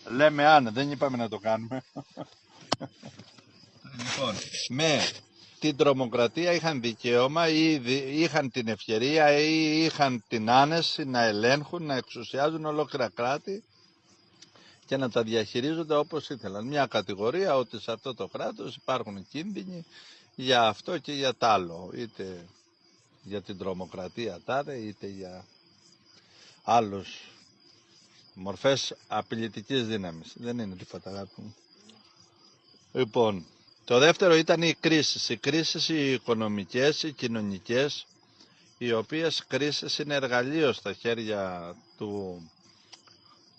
Λέμε αν, δεν είπαμε να το κάνουμε. Λοιπόν, με την τρομοκρατία είχαν δικαίωμα ή είχαν την ευκαιρία ή είχαν την άνεση να ελέγχουν, να εξουσιάζουν ολόκληρα κράτη και να τα διαχειρίζονται όπως ήθελαν. Μια κατηγορία ότι σε αυτό το κράτος υπάρχουν κίνδυνοι για αυτό και για τ' άλλο. Είτε για την τρομοκρατία τάδε, είτε για άλλους μορφές απειλητικής δύναμης. Δεν είναι τίποτα, αγάπη μου. Λοιπόν, το δεύτερο ήταν οι κρίσεις οι οικονομικές, οι κοινωνικές, οι οποίες κρίσεις είναι εργαλείο στα χέρια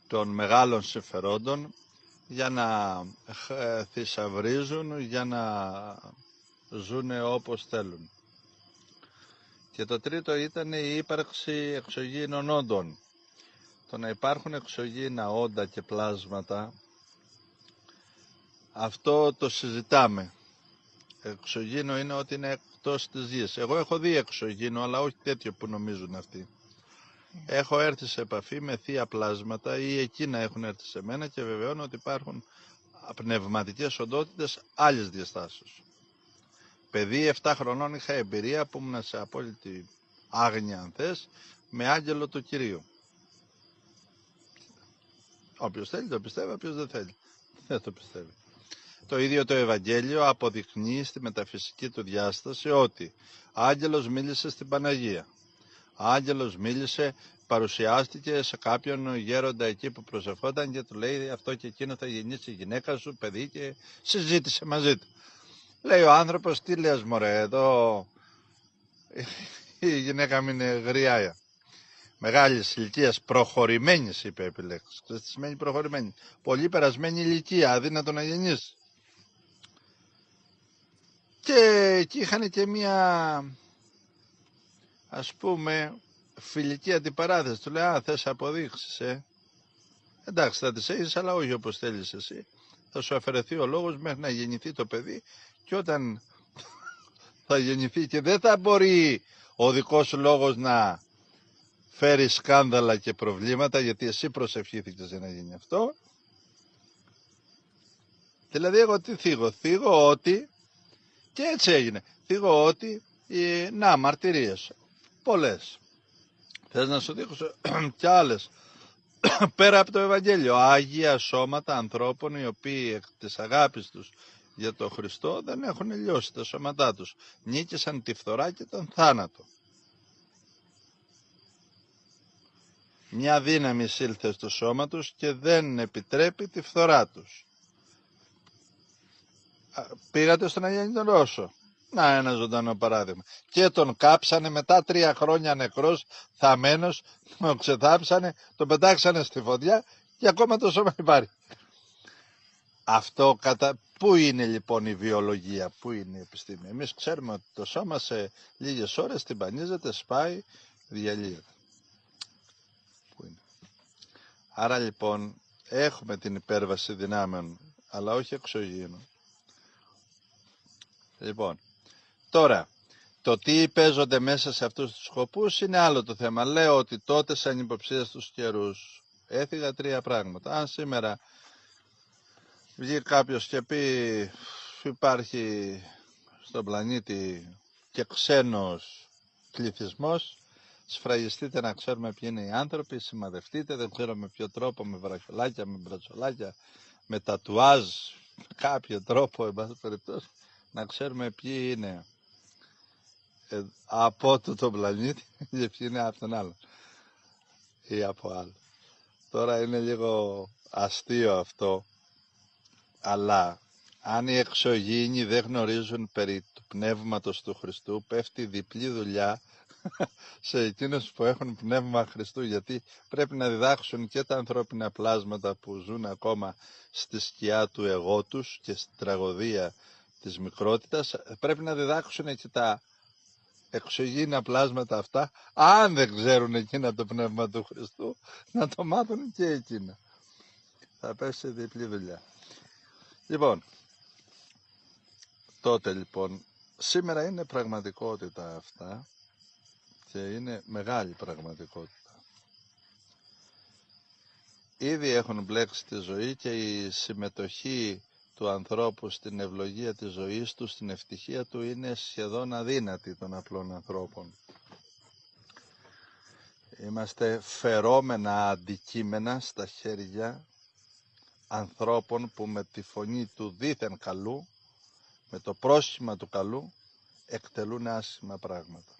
των μεγάλων συμφερόντων για να θησαυρίζουν, για να ζουν όπως θέλουν. Και το τρίτο ήταν η ύπαρξη εξωγήινων όντων. Το να υπάρχουν εξωγήινα όντα και πλάσματα, αυτό το συζητάμε. Εξωγήινο είναι ότι είναι εκτός της γης. Εγώ έχω δει εξωγήινο, αλλά όχι τέτοιο που νομίζουν αυτοί. Έχω έρθει σε επαφή με θεία πλάσματα ή εκείνα έχουν έρθει σε μένα και βεβαιώνω ότι υπάρχουν πνευματικές οντότητες άλλης διαστάσεως. Παιδί 7 χρονών είχα εμπειρία που ήμουν σε απόλυτη άγνοια, αν θες, με άγγελο του Κυρίου. Όποιος θέλει το πιστεύει, όποιος δεν θέλει δεν το πιστεύει. Το ίδιο το Ευαγγέλιο αποδεικνύει στη μεταφυσική του διάσταση ότι άγγελος μίλησε στην Παναγία. Άγγελος μίλησε, παρουσιάστηκε σε κάποιον γέροντα εκεί που προσευχόταν και του λέει αυτό και εκείνο θα γεννήσει η γυναίκα σου, παιδί, και συζήτησε μαζί του. Λέει ο άνθρωπος, τι λες μωρέ, εδώ η γυναίκα μου είναι γριάια. Μεγάλης ηλικίας, προχωρημένης, είπε επιλέξεις. Ξέρεις τι σημαίνει προχωρημένη? Πολύ περασμένη ηλικία, αδύνατο να γεννήσει. Και εκεί είχαν και μία, ας πούμε, φιλική αντιπαράθεση. Του λέει, α, θες αποδείξεις, εντάξει, θα τις έχεις, αλλά όχι όπως θέλεις εσύ. Θα σου αφαιρεθεί ο λόγος μέχρι να γεννηθεί το παιδί και όταν θα γεννηθεί και δεν θα μπορεί ο δικός σου λόγος να φέρει σκάνδαλα και προβλήματα, γιατί εσύ προσευχήθηκες για να γίνει αυτό. Δηλαδή εγώ τι θίγω ότι, και έτσι έγινε, θίγω ότι, να, μαρτυρίες, πολλές. Θες να σου δείξω κι άλλες, πέρα από το Ευαγγέλιο, άγια σώματα ανθρώπων οι οποίοι εκ της αγάπης τους για τον Χριστό δεν έχουν λιώσει τα σώματά τους. Νίκησαν τη φθορά και τον θάνατο. Μια δύναμη εισήλθε στο σώμα τους και δεν επιτρέπει τη φθορά τους. Πήγατε στον Αγιάννη Ρώσο. Να, ένα ζωντανό παράδειγμα. Και τον κάψανε μετά 3 χρόνια νεκρός, θαμμένος, τον ξεθάψανε, τον πετάξανε στη φωτιά και ακόμα το σώμα υπάρχει. Αυτό Πού είναι λοιπόν η βιολογία, πού είναι η επιστήμη? Εμείς ξέρουμε ότι το σώμα σε λίγες ώρες τυμπανίζεται, σπάει, διαλύεται. Πού είναι? Άρα λοιπόν έχουμε την υπέρβαση δυνάμεων, αλλά όχι εξωγήινων. Λοιπόν, τώρα, το τι παίζονται μέσα σε αυτούς τους σκοπούς είναι άλλο το θέμα. Λέω ότι τότε σαν υποψία στους καιρούς έφυγα 3 πράγματα. Αν σήμερα βγει κάποιος και πει υπάρχει στον πλανήτη και ξένος πληθυσμός, σφραγιστείτε να ξέρουμε ποιοι είναι οι άνθρωποι, σημαδευτείτε, δεν ξέρω με ποιο τρόπο, με βραχιολάκια, με μπρατσολάκια, με τατουάζ, με κάποιο τρόπο, εν πάση περιπτώσει, να ξέρουμε ποιοι είναι από το πλανήτη και ποιοι είναι από τον άλλο ή από άλλο. Τώρα είναι λίγο αστείο αυτό, αλλά αν οι εξωγήινοι δεν γνωρίζουν περί του πνεύματος του Χριστού, πέφτει διπλή δουλειά σε εκείνους που έχουν πνεύμα Χριστού, γιατί πρέπει να διδάξουν και τα ανθρώπινα πλάσματα που ζουν ακόμα στη σκιά του εγώ τους και στην τραγωδία της μικρότητας, πρέπει να διδάξουν και τα εξωγήινα πλάσματα αυτά, αν δεν ξέρουν εκείνα το πνεύμα του Χριστού, να το μάθουν και εκείνα. Θα πέσει διπλή δουλειά. Λοιπόν, τότε λοιπόν, σήμερα είναι πραγματικότητα αυτά και είναι μεγάλη πραγματικότητα. ήδη έχουν μπλέξει τη ζωή και η συμμετοχή του ανθρώπου στην ευλογία της ζωής του, στην ευτυχία του, είναι σχεδόν αδύνατη των απλών ανθρώπων. Είμαστε φερόμενα αντικείμενα στα χέρια ανθρώπων που με τη φωνή του δήθεν καλού, με το πρόσχημα του καλού, εκτελούν άσχημα πράγματα.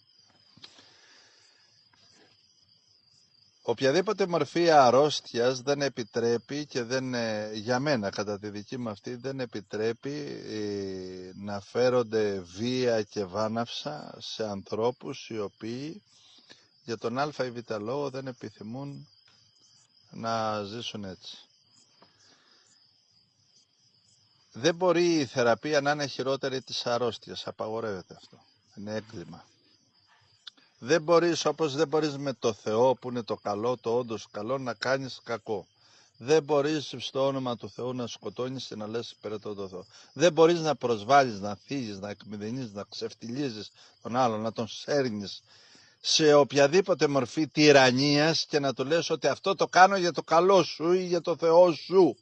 Οποιαδήποτε μορφή αρρώστιας δεν επιτρέπει και δεν, για μένα κατά τη δική μου αυτή, δεν επιτρέπει να φέρονται βία και βάναυσα σε ανθρώπους οι οποίοι για τον α ή β λόγο δεν επιθυμούν να ζήσουν έτσι. Δεν μπορεί η θεραπεία να είναι χειρότερη της αρρώστιας, απαγορεύεται αυτό, είναι έκκλημα. Δεν μπορείς, όπως δεν μπορείς με το Θεό που είναι το καλό, το όντως καλό, να κάνεις κακό. Δεν μπορείς στο όνομα του Θεού να σκοτώνεις και να λες υπηρετώ το Θεό. Δεν μπορείς να προσβάλλεις, να θίγεις, να εκμηδενείς, να ξεφτιλίζεις τον άλλον, να τον σέρνεις σε οποιαδήποτε μορφή τυραννίας και να του λες ότι αυτό το κάνω για το καλό σου ή για το Θεό σου.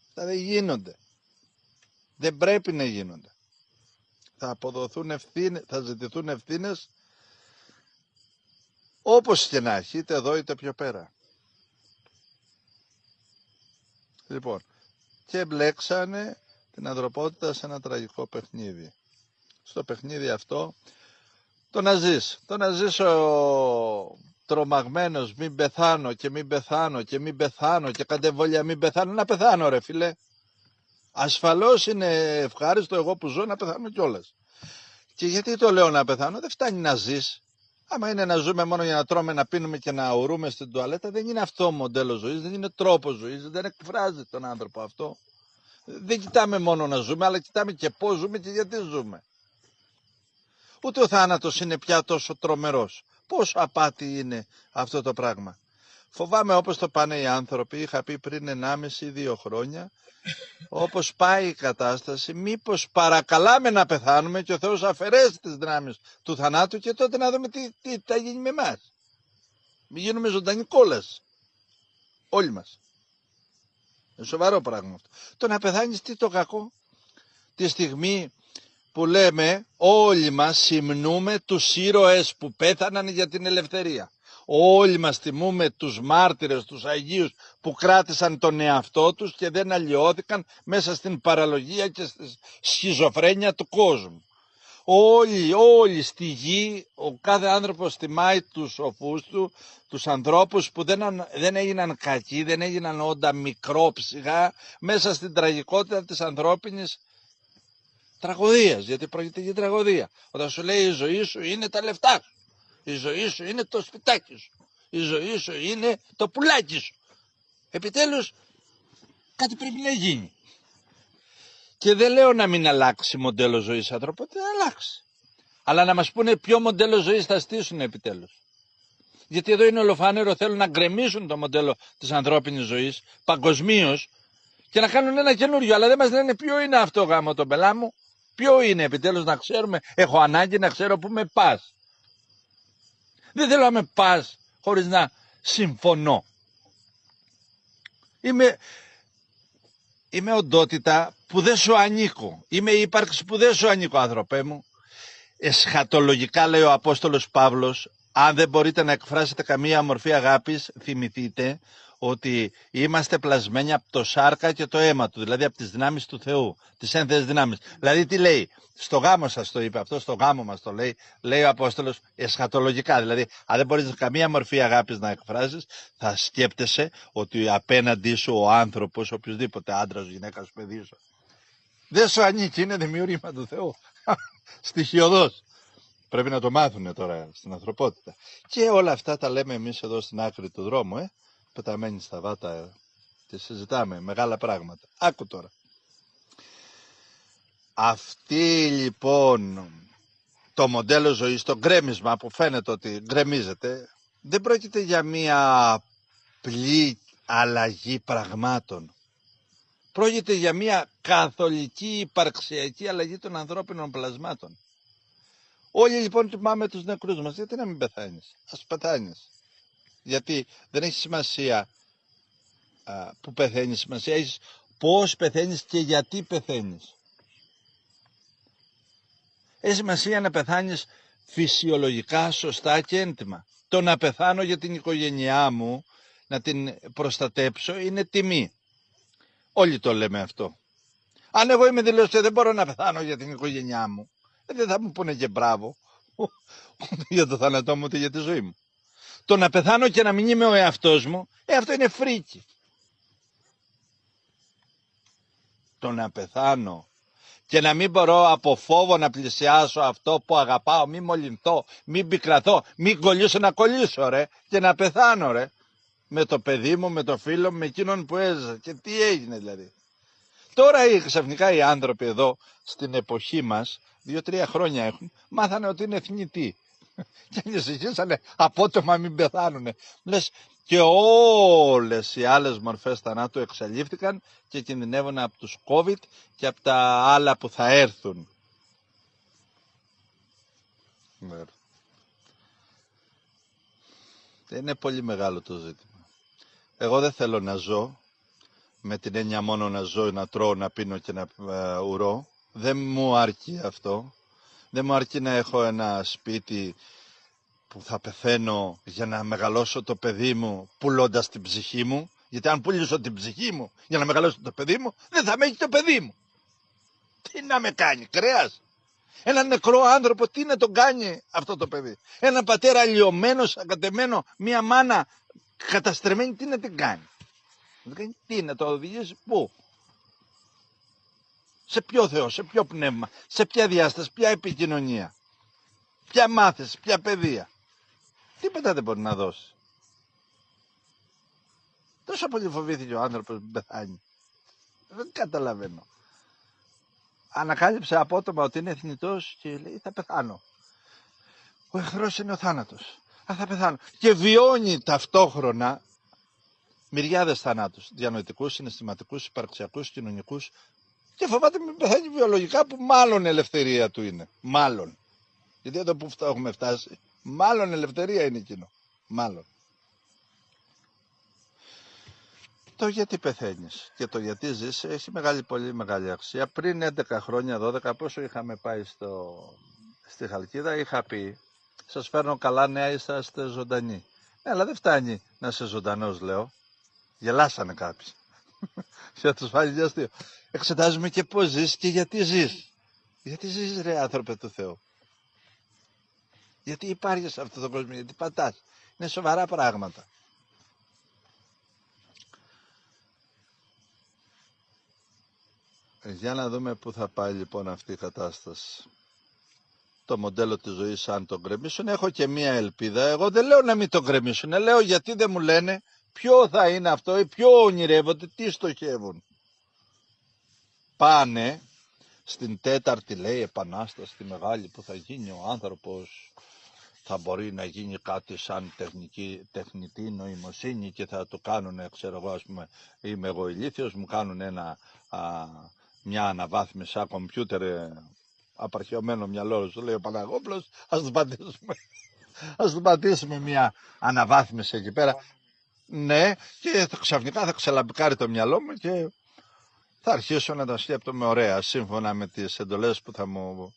Αυτά δεν γίνονται. Δεν πρέπει να γίνονται. Θα αποδοθούν ευθύνες, θα ζητηθούν ευθύνες όπως και να έχει, είτε εδώ είτε πιο πέρα. Λοιπόν, και μπλέξανε την ανθρωπότητα σε ένα τραγικό παιχνίδι. Στο παιχνίδι αυτό, το να ζήσω τρομαγμένος, μην πεθάνω και μην πεθάνω και μην πεθάνω και κάντε εμβόλια μην πεθάνω, να πεθάνω ρε φίλε. Ασφαλώς είναι ευχάριστο εγώ που ζω να πεθάνω κιόλας. Και γιατί το λέω να πεθάνω, δεν φτάνει να ζεις. Άμα είναι να ζούμε μόνο για να τρώμε, να πίνουμε και να ουρούμε στην τουαλέτα, δεν είναι αυτό μοντέλο ζωής, δεν είναι τρόπος ζωής, δεν εκφράζει τον άνθρωπο αυτό. Δεν κοιτάμε μόνο να ζούμε, αλλά κοιτάμε και πώς ζούμε και γιατί ζούμε. Ούτε ο θάνατος είναι πια τόσο τρομερός. Πόσο απάτη είναι αυτό το πράγμα. Φοβάμαι όπως το πάνε οι άνθρωποι, είχα πει πριν 1,5-2 χρόνια, όπως πάει η κατάσταση, μήπως παρακαλάμε να πεθάνουμε και ο Θεός αφαιρέσει τις δυνάμεις του θανάτου και τότε να δούμε τι θα γίνει με εμάς. Μην γίνουμε ζωντανή κόλαση. Όλοι μας. Είναι σοβαρό πράγμα αυτό. Το να πεθάνεις τι το κακό. Τη στιγμή που λέμε όλοι μας συμμνούμε τους ήρωες που πέθαναν για την ελευθερία. Όλοι μας τιμούμε τους μάρτυρες, τους Αγίους που κράτησαν τον εαυτό τους και δεν αλλοιώθηκαν μέσα στην παραλογία και στη σχιζοφρένεια του κόσμου. Όλοι στη γη, ο κάθε άνθρωπος τιμάει τους σοφούς του, τους ανθρώπους που δεν έγιναν κακοί, δεν έγιναν όντα μικρόψυχα μέσα στην τραγικότητα της ανθρώπινης τραγωδίας, γιατί πρόκειται για τραγωδία. Όταν σου λέει η ζωή σου είναι τα λεφτά σου, η ζωή σου είναι το σπιτάκι σου, η ζωή σου είναι το πουλάκι σου. Επιτέλους κάτι πρέπει να γίνει. Και δεν λέω να μην αλλάξει μοντέλο ζωής ανθρωπότητα, να αλλάξει. Αλλά να μας πούνε ποιο μοντέλο ζωής θα στήσουν επιτέλους. Γιατί εδώ είναι ολοφάνερο, θέλουν να γκρεμίσουν το μοντέλο της ανθρώπινης ζωής παγκοσμίως και να κάνουν ένα καινούριο. Αλλά δεν μας λένε ποιο είναι αυτό, γάμο τον πελά μου. Ποιο είναι επιτέλους, να ξέρουμε. Έχω ανάγκη να ξέρω που με πας. Δεν θέλω να με πας χωρίς να συμφωνώ. Είμαι οντότητα που δεν σου ανήκω. Είμαι η ύπαρξη που δεν σου ανήκω, άνθρωπέ μου. Εσχατολογικά λέει ο Απόστολος Παύλος, αν δεν μπορείτε να εκφράσετε καμία μορφή αγάπης, θυμηθείτε ότι είμαστε πλασμένοι από το σάρκα και το αίμα του, δηλαδή από τις δυνάμεις του Θεού, τις ένθετες δυνάμεις. Δηλαδή τι λέει, στο γάμο σας το είπε αυτό, στο γάμο μας το λέει ο Απόστολος εσχατολογικά. Δηλαδή, αν δεν μπορείς καμία μορφή αγάπης να εκφράσεις, θα σκέπτεσαι ότι απέναντί σου ο άνθρωπος, οποιοδήποτε άντρας, γυναίκας, παιδί σου, δεν σου ανήκει, είναι δημιούργημα του Θεού. Στοιχειωδώς. Πρέπει να το μάθουν τώρα στην ανθρωπότητα. Και όλα αυτά τα λέμε εμείς εδώ στην άκρη του δρόμου, πεταμένοι στα βάτα και συζητάμε μεγάλα πράγματα. Άκου τώρα. Αυτή λοιπόν το μοντέλο ζωής, το γκρέμισμα που φαίνεται ότι γκρεμίζεται, δεν πρόκειται για μία απλή αλλαγή πραγμάτων. Πρόκειται για μία καθολική υπαρξιακή αλλαγή των ανθρώπινων πλασμάτων. Όλοι λοιπόν τιμάμε τους νεκρούς μας. Γιατί να μην πεθάνεις? Ας πεθάνεις. Γιατί δεν έχει σημασία που πεθαίνεις, σημασία έχει πώς πεθαίνεις και γιατί πεθαίνεις. Έχει σημασία να πεθάνεις φυσιολογικά, σωστά και έντιμα. Το να πεθάνω για την οικογένειά μου, να την προστατέψω, είναι τιμή. Όλοι το λέμε αυτό. Αν εγώ είμαι δηλώς και δεν μπορώ να πεθάνω για την οικογένειά μου, δεν θα μου πούνε και μπράβο ούτε για το θάνατό μου ούτε για τη ζωή μου. Το να πεθάνω και να μην είμαι ο εαυτός μου, αυτό είναι φρίκι. Το να πεθάνω και να μην μπορώ από φόβο να πλησιάσω αυτό που αγαπάω, μην μολυνθώ, μην πικραθώ, μην κολλήσω να κολλήσω ρε, και να πεθάνω ρε, με το παιδί μου, με το φίλο μου, με εκείνον που έζησα. Και τι έγινε δηλαδή. Τώρα ξαφνικά οι άνθρωποι εδώ στην εποχή μας, 2-3 χρόνια έχουν, μάθανε ότι είναι θνητοί. Και ανησυχήσανε απότομα μην πεθάνουνε. Λες, και όλες οι άλλες μορφές θανάτου εξαλείφθηκαν και κινδυνεύουν από τους COVID και από τα άλλα που θα έρθουν. Είναι πολύ μεγάλο το ζήτημα. Εγώ δεν θέλω να ζω με την έννοια μόνο να ζω, να τρώω, να πίνω και να ουρώ. Δεν μου αρκεί αυτό. Δεν μου αρκεί να έχω ένα σπίτι που θα πεθαίνω για να μεγαλώσω το παιδί μου πουλώντας την ψυχή μου. Γιατί αν πουλήσω την ψυχή μου για να μεγαλώσω το παιδί μου, δεν θα με έχει το παιδί μου. Τι να με κάνει, κρέας. Έναν νεκρό άνθρωπο, τι να τον κάνει αυτό το παιδί. Έναν πατέρα αλλοιωμένο, ακατεμένο, μια μάνα καταστρεμμένη, τι να την κάνει. Τι να το οδηγήσει, πού. Σε ποιο Θεό, σε ποιο πνεύμα, σε ποια διάσταση, ποια επικοινωνία, ποια μάθηση, ποια παιδεία. Τίποτα δεν μπορεί να δώσει. Τόσο πολύ φοβήθηκε ο άνθρωπος που πεθάνει. Δεν καταλαβαίνω. Ανακάλυψε απότομα ότι είναι θνητός και λέει θα πεθάνω. Ο εχθρός είναι ο θάνατος. Θα πεθάνω. Και βιώνει ταυτόχρονα μυριάδες θανάτους. Διανοητικούς, συναισθηματικούς, υπαρξιακούς, κοινωνικούς. Και φοβάται μην πεθάνει βιολογικά, που μάλλον ελευθερία του είναι. Μάλλον. Γιατί εδώ που έχουμε φτάσει, μάλλον ελευθερία είναι εκείνο. Μάλλον. Το γιατί πεθαίνεις και το γιατί ζεις έχει πολύ μεγάλη αξία. Πριν 11 χρόνια, 12, πόσο είχαμε πάει στη Χαλκίδα, είχα πει, σας φέρνω καλά νέα, είσαστε ζωντανοί. Αλλά δεν φτάνει να είσαι ζωντανός, λέω. Γελάσανε κάποιοι. Για τους φάει για αστείο. Εξετάζουμε και πώς ζεις και γιατί ζεις. Γιατί ζεις ρε άνθρωπε του Θεού. Γιατί υπάρχεις σε αυτόν τον κόσμο, γιατί πατάς. Είναι σοβαρά πράγματα. Για να δούμε πού θα πάει λοιπόν αυτή η κατάσταση. Το μοντέλο της ζωής αν τον γκρεμίσουν, έχω και μία ελπίδα. Εγώ δεν λέω να μην τον γκρεμίσουν, λέω γιατί δεν μου λένε ποιο θα είναι αυτό ή ποιο ονειρεύονται, τι στοχεύουν. Πάνε στην τέταρτη λέει επανάσταση, τη μεγάλη που θα γίνει ο άνθρωπος, θα μπορεί να γίνει κάτι σαν τεχνητή νοημοσύνη και θα το κάνουν, ξέρω εγώ, ας πούμε, είμαι εγώ ηλίθιος, μου κάνουν μια αναβάθμιση σαν κομπιούτερ, απαρχαιωμένο μυαλό, σου λέει ο Παναγόπλος, ας του πατήσουμε μια αναβάθμιση εκεί πέρα. Ναι, και ξαφνικά θα ξελαμπικάρει το μυαλό μου και θα αρχίσω να τα σκέπτομαι ωραία, σύμφωνα με τις εντολές που θα μου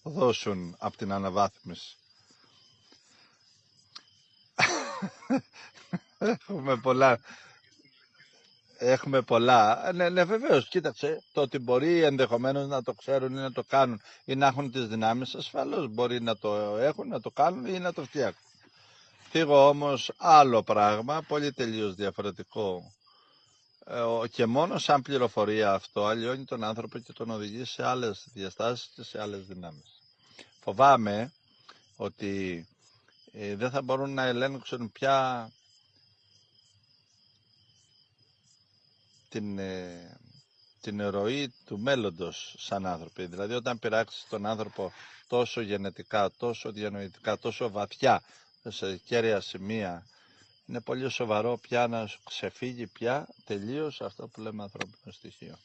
δώσουν από την αναβάθμιση. Έχουμε πολλά. Ναι, βεβαίως, κοίταξε, το ότι μπορεί ενδεχομένως να το ξέρουν ή να το κάνουν ή να έχουν τις δυνάμεις, ασφαλώς μπορεί να το έχουν, να το κάνουν ή να το φτιάξουν. Φύγω όμως άλλο πράγμα, πολύ τελείως διαφορετικό. Και μόνο σαν πληροφορία αυτό αλλοιώνει τον άνθρωπο και τον οδηγεί σε άλλες διαστάσεις και σε άλλες δυνάμεις. Φοβάμαι ότι δεν θα μπορούν να ελέγξουν πια την ροή του μέλλοντος σαν άνθρωποι. Δηλαδή όταν πειράξεις τον άνθρωπο τόσο γενετικά, τόσο διανοητικά, τόσο βαθιά σε κέρια σημεία, είναι πολύ σοβαρό πια να ξεφύγει πια τελείως αυτό που λέμε ανθρώπινο στοιχείο.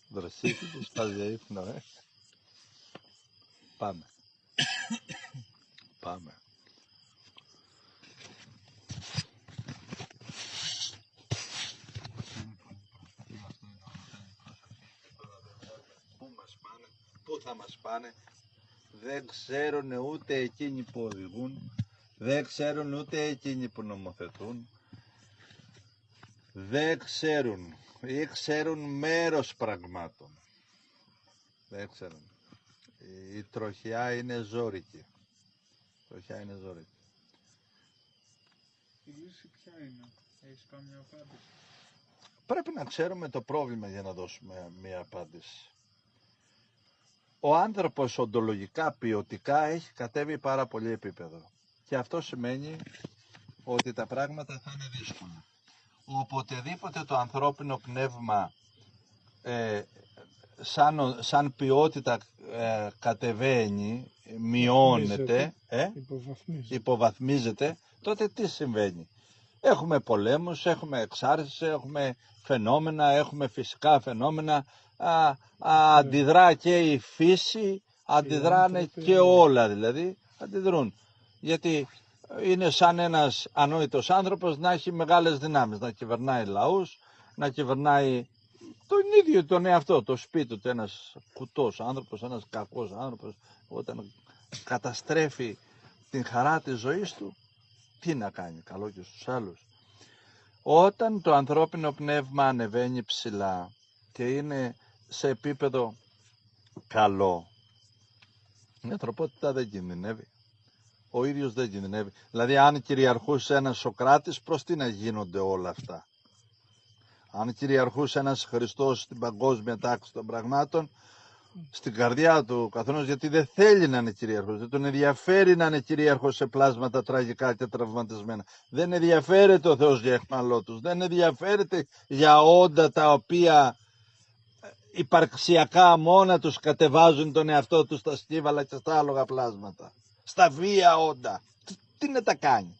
Δροσίτη του σπάζει για ύπνο, Πάμε. θα μας πάνε. Δεν ξέρουν ούτε εκείνοι που οδηγούν, δεν ξέρουν ούτε εκείνοι που νομοθετούν, δεν ξέρουν ή ξέρουν μέρος πραγμάτων. Δεν ξέρουν. Η τροχιά είναι ζώρικη. Η τροχιά είναι ζώρικη. Η λύση ποια είναι? Έχεις κάμια απάντηση? Πρέπει να ξέρουμε το πρόβλημα για να δώσουμε μία απάντηση. Ο άνθρωπος οντολογικά, ποιοτικά έχει κατέβει πάρα πολύ επίπεδο. Και αυτό σημαίνει ότι τα πράγματα θα είναι δύσκολα. Οποτεδήποτε το ανθρώπινο πνεύμα σαν ποιότητα κατεβαίνει, μειώνεται, υποβαθμίζεται, τότε τι συμβαίνει? Έχουμε πολέμους, έχουμε εξάρτηση, έχουμε φαινόμενα, έχουμε φυσικά φαινόμενα, αντιδρά και η φύση, αντιδράνε και όλα δηλαδή, αντιδρούν. Γιατί είναι σαν ένας ανόητος άνθρωπος να έχει μεγάλες δυνάμεις, να κυβερνάει λαούς, να κυβερνάει τον ίδιο τον εαυτό, το σπίτι του. Ένας κουτός άνθρωπος, ένας κακός άνθρωπος, όταν καταστρέφει την χαρά της ζωής του, τι να κάνει, καλό και στους άλλους. Όταν το ανθρώπινο πνεύμα ανεβαίνει ψηλά και είναι σε επίπεδο καλό, η ανθρωπότητα δεν κινδυνεύει. Ο ίδιος δεν κινδυνεύει. Δηλαδή αν κυριαρχούσε ένας Σωκράτης, προς τι να γίνονται όλα αυτά? Αν κυριαρχούσε ένας Χριστός στην παγκόσμια τάξη των πραγμάτων, στην καρδιά του καθένας, γιατί δεν θέλει να είναι κυρίαρχος, δεν τον ενδιαφέρει να είναι κυρίαρχος σε πλάσματα τραγικά και τραυματισμένα. Δεν ενδιαφέρεται ο Θεός για αιχμαλώτους, δεν ενδιαφέρεται για όντα τα οποία υπαρξιακά μόνα τους κατεβάζουν τον εαυτό τους στα σκύβαλα και στα άλογα πλάσματα. Στα βία όντα. Τι να τα κάνει?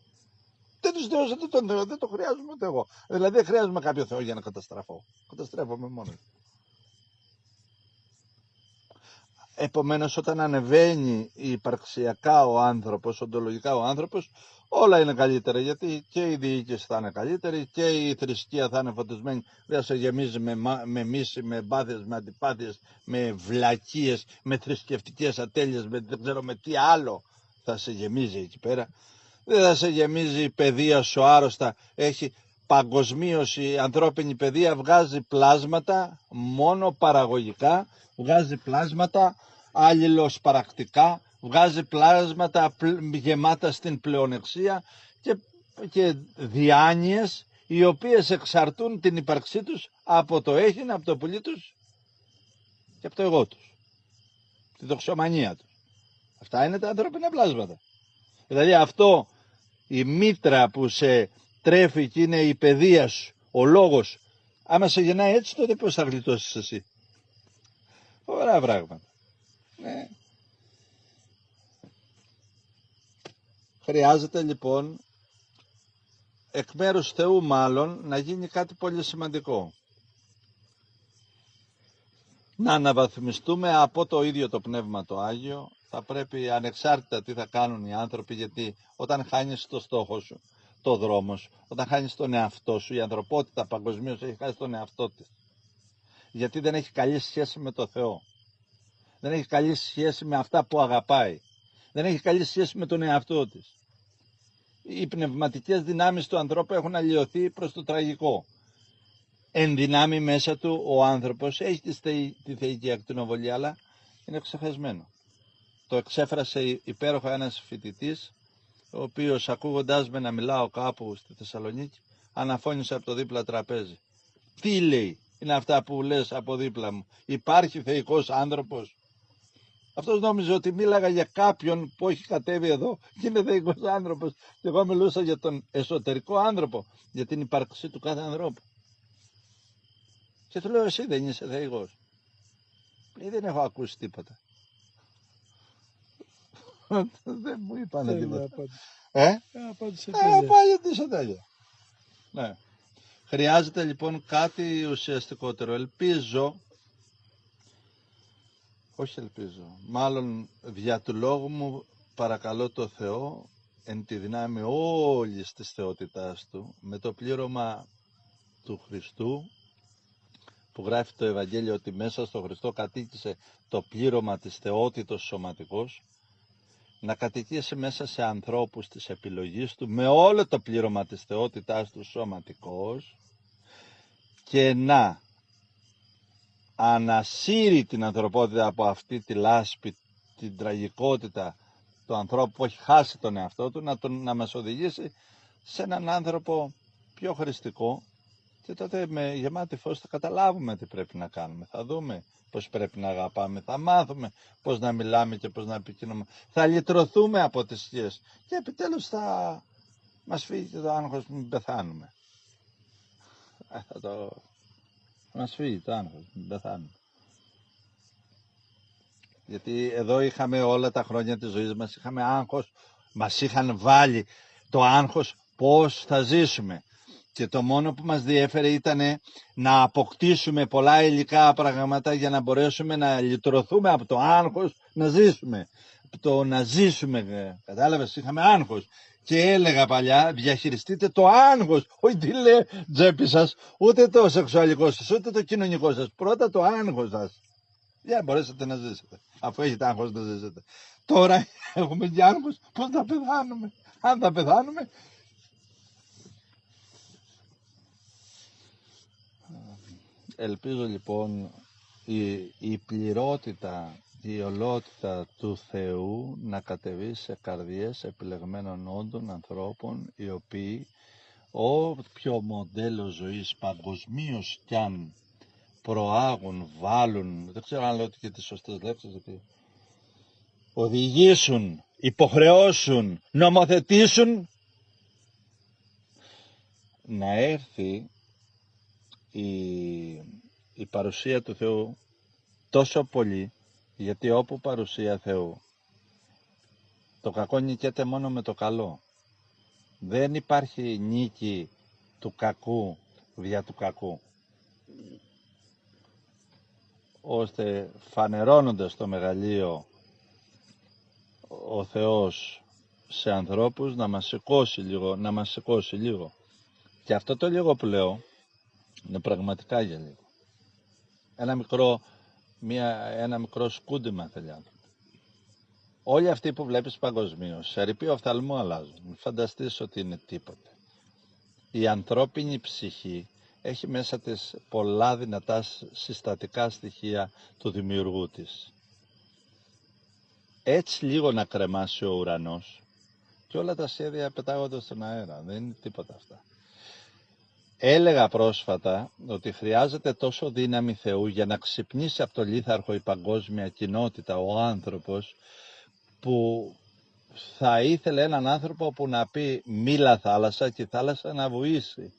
Δεν τους θεώσατε τον Θεό, δεν το χρειάζομαι ούτε εγώ. Δηλαδή δεν χρειάζομαι κάποιο Θεό για να καταστραφώ. Καταστρέφομαι μόνο. Επομένως όταν ανεβαίνει υπαρξιακά ο άνθρωπος, οντολογικά ο άνθρωπος, όλα είναι καλύτερα, γιατί και η διοίκηση θα είναι καλύτερη και η θρησκεία θα είναι φωτισμένη, δεν θα σε γεμίζει με μίση, με εμπάθειες, με αντιπάθειες, με βλακίες, με θρησκευτικές ατέλειες, με δεν ξέρω με τι άλλο θα σε γεμίζει εκεί πέρα. Δεν θα σε γεμίζει η παιδεία σου άρρωστα. Έχει παγκοσμίως η ανθρώπινη παιδεία, βγάζει πλάσματα μόνο παραγωγικά, βγάζει πλάσματα αλληλοσπαρακτικά, βγάζει πλάσματα γεμάτα στην πλεονεξία και διάνοιες οι οποίες εξαρτούν την ύπαρξή τους από το έχειν, από το πουλί τους και από το εγώ τους, τη δοξομανία τους. Αυτά είναι τα ανθρώπινα πλάσματα. Δηλαδή αυτό, η μήτρα που σε τρέφει και είναι η παιδεία σου, ο λόγος, άμα σε γεννάει έτσι, τότε πώς θα γλιτώσεις εσύ? Ωραία πράγματα. Ναι. Χρειάζεται λοιπόν εκ μέρους Θεού μάλλον να γίνει κάτι πολύ σημαντικό. Να αναβαθμιστούμε από το ίδιο το Πνεύμα το Άγιο. Θα πρέπει ανεξάρτητα τι θα κάνουν οι άνθρωποι, γιατί όταν χάνεις το στόχο σου, το δρόμο σου, όταν χάνεις τον εαυτό σου, η ανθρωπότητα παγκοσμίως έχει χάσει τον εαυτό της. Γιατί δεν έχει καλή σχέση με το Θεό. Δεν έχει καλή σχέση με αυτά που αγαπάει. Δεν έχει καλή σχέση με τον εαυτό της. Οι πνευματικές δυνάμεις του ανθρώπου έχουν αλλοιωθεί προς το τραγικό. Εν δυνάμει μέσα του ο άνθρωπος έχει τη θεϊκή ακτινοβολία, αλλά είναι ξεχασμένο. Το εξέφρασε υπέροχα ένας φοιτητής, ο οποίος ακούγοντάς με να μιλάω κάπου στη Θεσσαλονίκη, αναφώνησε από το δίπλα τραπέζι. Τι λέει? Είναι αυτά που λες από δίπλα μου. Υπάρχει θεϊκός άνθρωπος? Αυτός νόμιζε ότι μίλαγα για κάποιον που έχει κατέβει εδώ και είναι θεϊκός άνθρωπος. Και εγώ μιλούσα για τον εσωτερικό άνθρωπο, για την ύπαρξη του κάθε ανθρώπου. Και του λέω, εσύ δεν είσαι θεϊκός? Λέει, δεν έχω ακούσει τίποτα. Δεν μου είπανε τίποτα. Απάντησε τέλεια. Ναι. Χρειάζεται λοιπόν κάτι ουσιαστικότερο. Μάλλον δια του λόγου μου παρακαλώ το Θεό εν τη δυνάμει όλης της θεότητάς του, με το πλήρωμα του Χριστού, που γράφει το Ευαγγέλιο ότι μέσα στο Χριστό κατοίκησε το πλήρωμα της θεότητος σωματικός, να κατοικήσει μέσα σε ανθρώπους της επιλογής του με όλο το πλήρωμα της θεότητάς του σωματικός και να ανασύρει την ανθρωπότητα από αυτή τη λάσπη, την τραγικότητα του ανθρώπου που έχει χάσει τον εαυτό του, να μας οδηγήσει σε έναν άνθρωπο πιο χρηστικό, και τότε με γεμάτη φως θα καταλάβουμε τι πρέπει να κάνουμε, θα δούμε πώς πρέπει να αγαπάμε, θα μάθουμε πώς να μιλάμε και πώς να επικοινωνούμε, θα λυτρωθούμε από τις σκιές και επιτέλους θα μας φύγει και το άγχος, μην πεθάνουμε. Θα μας φύγει το άγχος, μην πεθάνουμε. Γιατί εδώ είχαμε όλα τα χρόνια της ζωής μας, είχαμε άγχος, μας είχαν βάλει το άγχος πώς θα ζήσουμε. Και το μόνο που μας διέφερε ήταν να αποκτήσουμε πολλά υλικά πράγματα για να μπορέσουμε να λυτρωθούμε από το άγχος, να ζήσουμε. Το να ζήσουμε, κατάλαβες, είχαμε άγχος. Και έλεγα παλιά, διαχειριστείτε το άγχος, όχι τι λέει τσέπη σας, ούτε το σεξουαλικό σας, ούτε το κοινωνικό σας. Πρώτα το άγχος σας. Για να μπορέσετε να ζήσετε, αφού έχετε άγχος να ζήσετε. Τώρα έχουμε και άγχος πώς θα πεθάνουμε. Αν θα πεθάνουμε, ελπίζω λοιπόν η πληρότητα, η ολότητα του Θεού να κατεβεί σε καρδιές επιλεγμένων όντων ανθρώπων, οι οποίοι όποιο μοντέλο ζωής παγκοσμίως κι αν προάγουν, βάλουν, δεν ξέρω αν λέω και τις σωστές λέξεις, γιατί οδηγήσουν, υποχρεώσουν, νομοθετήσουν, να έρθει η παρουσία του Θεού τόσο πολύ, γιατί όπου παρουσία Θεού το κακό νικέται μόνο με το καλό. Δεν υπάρχει νίκη του κακού δια του κακού, ώστε φανερώνοντας το μεγαλείο ο Θεός σε ανθρώπους να μας σηκώσει λίγο, και αυτό το λίγο που λέω είναι πραγματικά για λίγο. Ένα μικρό σκούντιμα θέλει άνθρωπο. Όλοι αυτοί που βλέπεις παγκοσμίως, σε ρηπείο οφθαλμού αλλάζουν. Μην φανταστείς ότι είναι τίποτε. Η ανθρώπινη ψυχή έχει μέσα της πολλά δυνατά συστατικά στοιχεία του δημιουργού της. Έτσι λίγο να κρεμάσει ο ουρανός και όλα τα σχέδια πετάγονται στον αέρα. Δεν είναι τίποτα αυτά. Έλεγα πρόσφατα ότι χρειάζεται τόσο δύναμη Θεού για να ξυπνήσει από το λίθαρχο η παγκόσμια κοινότητα, ο άνθρωπος, που θα ήθελε έναν άνθρωπο που να πει μίλα θάλασσα και η θάλασσα να βουήσει.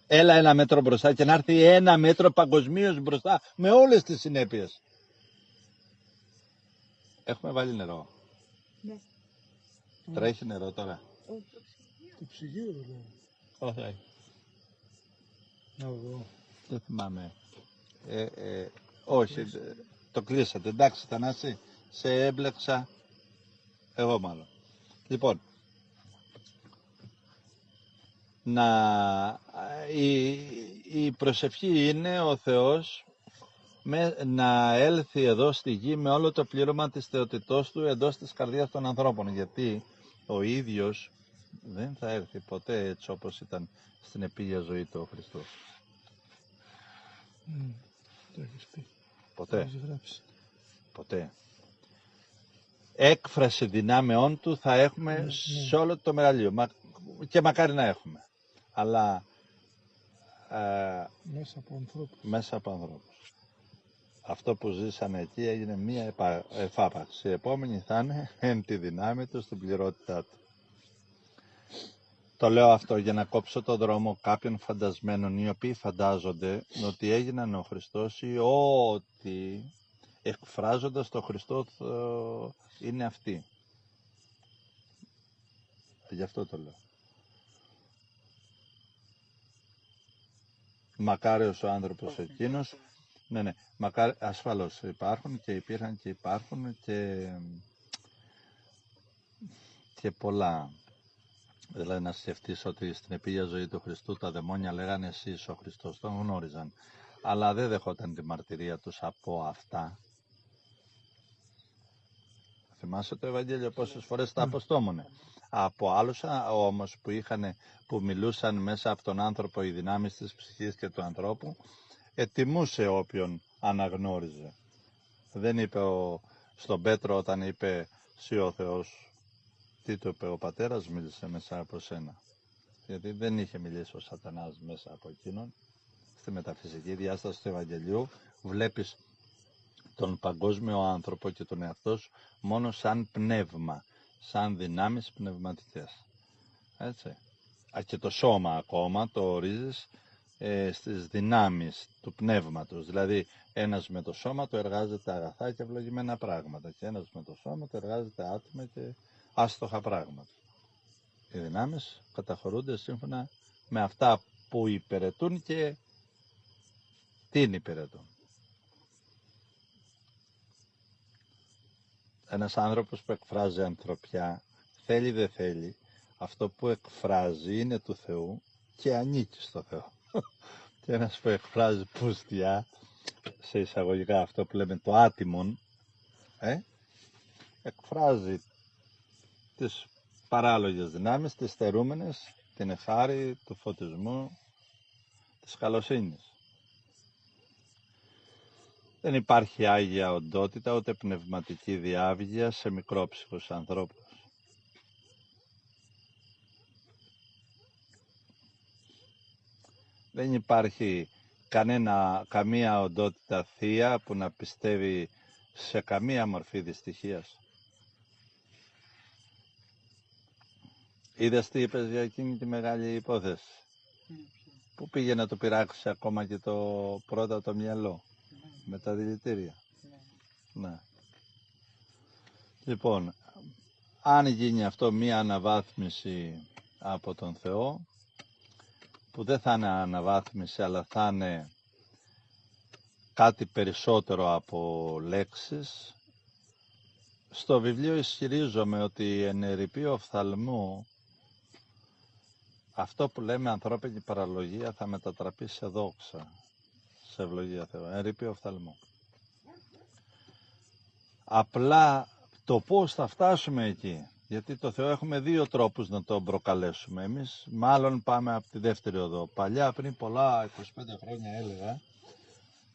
Έλα ένα μέτρο μπροστά και να έρθει ένα μέτρο παγκοσμίως μπροστά με όλες τις συνέπειες. Έχουμε βάλει νερό. Ναι. Τρέχει νερό τώρα. Το ψυγείο δεν λέω. Όχι. Δεν θυμάμαι. Όχι, το κλείσατε. Εντάξει, Θανάση, σε έμπλεξα. Εγώ μάλλον. Λοιπόν, η προσευχή είναι ο Θεός να έλθει εδώ στη γη με όλο το πλήρωμα της θεότητός του εντός της καρδιάς των ανθρώπων, γιατί ο ίδιος δεν θα έρθει ποτέ έτσι όπως ήταν στην επίγεια ζωή του ο Χριστός. Το έχεις πει. Ποτέ. Ποτέ. Έκφραση δυνάμεών του θα έχουμε σε όλο το μεγαλείο. Και μακάρι να έχουμε. Αλλά μέσα από ανθρώπους. Αυτό που ζήσανε εκεί έγινε μία εφάπαξη. Η επόμενη θα είναι εν τη δυνάμει του, στην πληρότητά του. Το λέω αυτό για να κόψω το δρόμο κάποιων φαντασμένων, οι οποίοι φαντάζονται ότι έγιναν ο Χριστός ή ότι εκφράζοντας το Χριστό είναι αυτοί. Γι' αυτό το λέω. Μακάριος ο άνθρωπος εκείνος. Ναι, ασφαλώς υπάρχουν και υπήρχαν και υπάρχουν και πολλά. Δηλαδή να σκεφτείς ότι στην επίγεια ζωή του Χριστού τα δαιμόνια λέγανε εσύ είσαι ο Χριστός, τον γνώριζαν. αλλά δεν δεχόταν τη μαρτυρία τους από αυτά. Θυμάσαι το Ευαγγέλιο πόσες φορές τα αποστόμωνε. Από άλλους όμως που μιλούσαν μέσα από τον άνθρωπο οι δυνάμεις της ψυχής και του ανθρώπου, ετιμούσε όποιον αναγνώριζε. Δεν είπε στον Πέτρο όταν είπε «Συ ο Θεός», τι του είπε? «Ο πατέρας μίλησε μέσα από σένα». Γιατί δεν είχε μιλήσει ο σατανάς μέσα από εκείνον. Στη μεταφυσική διάσταση του Ευαγγελίου βλέπεις τον παγκόσμιο άνθρωπο και τον εαυτό σου μόνο σαν πνεύμα, σαν δυνάμεις πνευματικές. Έτσι. Και το σώμα ακόμα το ορίζεις στις δυνάμεις του πνεύματος. Δηλαδή ένας με το σώμα του εργάζεται αγαθά και ευλογημένα πράγματα και ένας με το σώμα του εργάζεται άτομα και άστοχα πράγματα. Οι δυνάμεις καταχωρούνται σύμφωνα με αυτά που υπηρετούν και την υπηρετούν. Ένας άνθρωπος που εκφράζει ανθρωπιά, θέλει δεν θέλει, αυτό που εκφράζει είναι του Θεού και ανήκει στο Θεό. Και ένας που εκφράζει πουστιά, σε εισαγωγικά αυτό που λέμε το άτιμον, εκφράζει τις παράλογες δυνάμεις, τις στερούμενες, την ευχάρη του φωτισμού, της καλοσύνης. Δεν υπάρχει άγια οντότητα ούτε πνευματική διάβγεια σε μικρόψυχους ανθρώπους. Δεν υπάρχει καμία οντότητα θεία που να πιστεύει σε καμία μορφή δυστυχίας. Είδες τι είπες για εκείνη τη μεγάλη υπόθεση? Πού πήγε να το πειράξει ακόμα και το πρώτα το μυαλό? Με τα δηλητήρια. Ναι. Λοιπόν, αν γίνει αυτό μία αναβάθμιση από τον Θεό, που δεν θα είναι αναβάθμιση αλλά θα είναι κάτι περισσότερο από λέξεις, στο βιβλίο ισχυρίζομαι ότι εν ερειπή οφθαλμού αυτό που λέμε ανθρώπινη παραλογία θα μετατραπεί σε δόξα, σε ευλογία Θεού, εν ερειπή οφθαλμού. Απλά το πώς θα φτάσουμε εκεί, γιατί το Θεό έχουμε δύο τρόπους να τον προκαλέσουμε. Εμείς μάλλον πάμε από τη δεύτερη οδό. Παλιά πριν πολλά 25 χρόνια έλεγα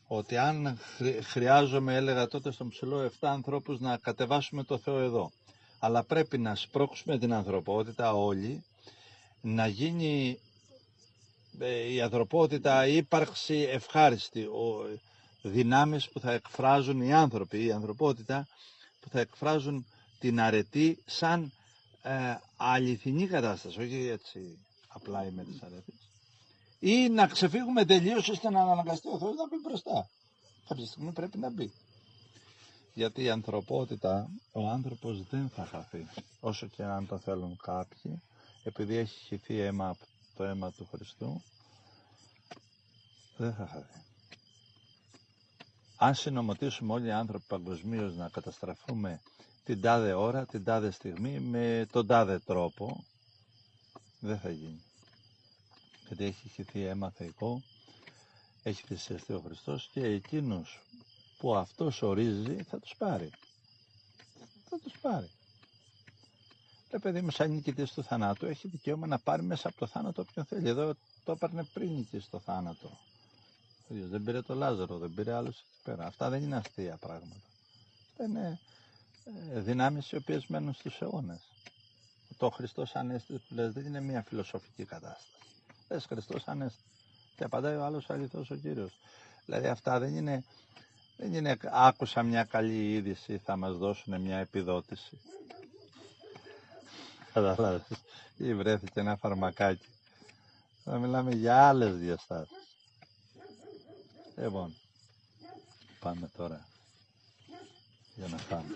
ότι αν χρειάζομαι, έλεγα τότε στον ψηλό 7 ανθρώπους να κατεβάσουμε το Θεό εδώ. Αλλά πρέπει να σπρώξουμε την ανθρωπότητα όλοι, να γίνει η ανθρωπότητα ύπαρξη ευχάριστη, δυνάμεις που θα εκφράζουν οι άνθρωποι, η ανθρωπότητα που θα εκφράζουν την αρετή σαν αληθινή κατάσταση, όχι έτσι απλά είμαι της αρετής. Ή να ξεφύγουμε τελείως ώστε να αναγκαστεί ο Θεός να μπει μπροστά. Κάποια στιγμή πρέπει να μπει. Γιατί η ανθρωπότητα, ο άνθρωπος δεν θα χαθεί, όσο και αν το θέλουν κάποιοι, επειδή έχει χυθεί το αίμα του Χριστού, δεν θα χαθεί. Αν συνομωτήσουμε όλοι οι άνθρωποι παγκοσμίως να καταστραφούμε την τάδε ώρα, την τάδε στιγμή, με τον τάδε τρόπο, δεν θα γίνει. Γιατί έχει χυθεί αίμα θεϊκό, έχει θυσιαστεί ο Χριστός και εκείνους που αυτός ορίζει θα τους πάρει. Θα τους πάρει. Το παιδί μου σαν νικητής του θανάτου έχει δικαίωμα να πάρει μέσα από το θάνατο όποιον θέλει. Εδώ το έπαιρνε πριν νικήσει το θάνατο. Δεν πήρε το Λάζαρο, δεν πήρε άλλους εκεί πέρα. Αυτά δεν είναι αστεία πράγματα. Αυτά είναι δυνάμεις οι οποίες μένουν στους αιώνες. Το Χριστός Ανέστη που λες δεν είναι μια φιλοσοφική κατάσταση. Λες Χριστός Ανέστη. Και απαντάει ο άλλος αληθώς ο Κύριος. Δηλαδή αυτά δεν είναι άκουσα μια καλή είδηση, θα μας δώσουν μια επιδότηση. Καταλάβεις. Ή βρέθηκε ένα φαρμακάκι. Θα μιλάμε για άλλες διαστάσεις. Λοιπόν, πάμε τώρα για να φάμε.